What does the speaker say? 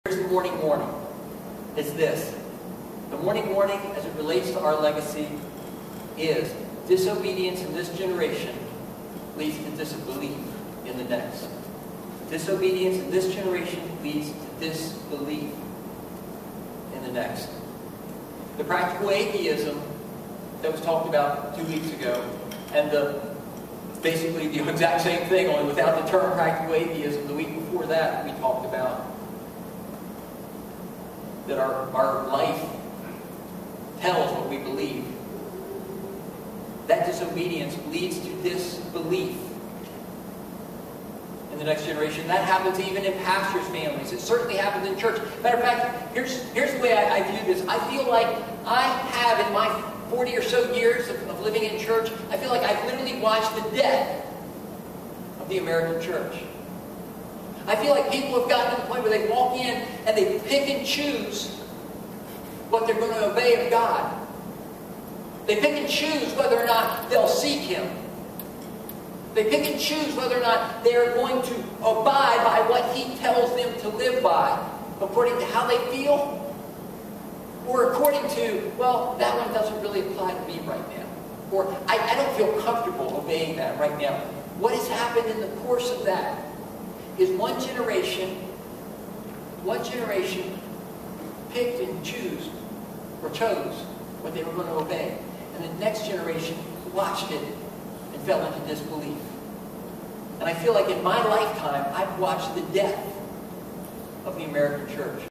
Here's the morning warning. It's this. The morning warning as it relates to our legacy is disobedience in this generation leads to disbelief in the next. Disobedience in this generation leads to disbelief in the next. The practical atheism that was talked about 2 weeks ago, and basically the exact same thing, only without the term practical atheism, the week before that we talked about that our life tells what we believe. That disobedience leads to disbelief in the next generation. That happens even in pastors' families. It certainly happens in church. Matter of fact, here's the way I view this. I feel like I have, in my 40 or so years of living in church, I feel like I've literally watched the death of the American church. I feel like people have gotten to the point where they walk in and they pick and choose what they're going to obey of God. They pick and choose whether or not they'll seek Him. They pick and choose whether or not they're going to abide by what He tells them to live by, according to how they feel, or according to, well, that one doesn't really apply to me right now. Or, I don't feel comfortable obeying that right now. What has happened in the course of that is one generation picked and chose what they were going to obey. And the next generation watched it and fell into disbelief. And I feel like in my lifetime, I've watched the death of the American church.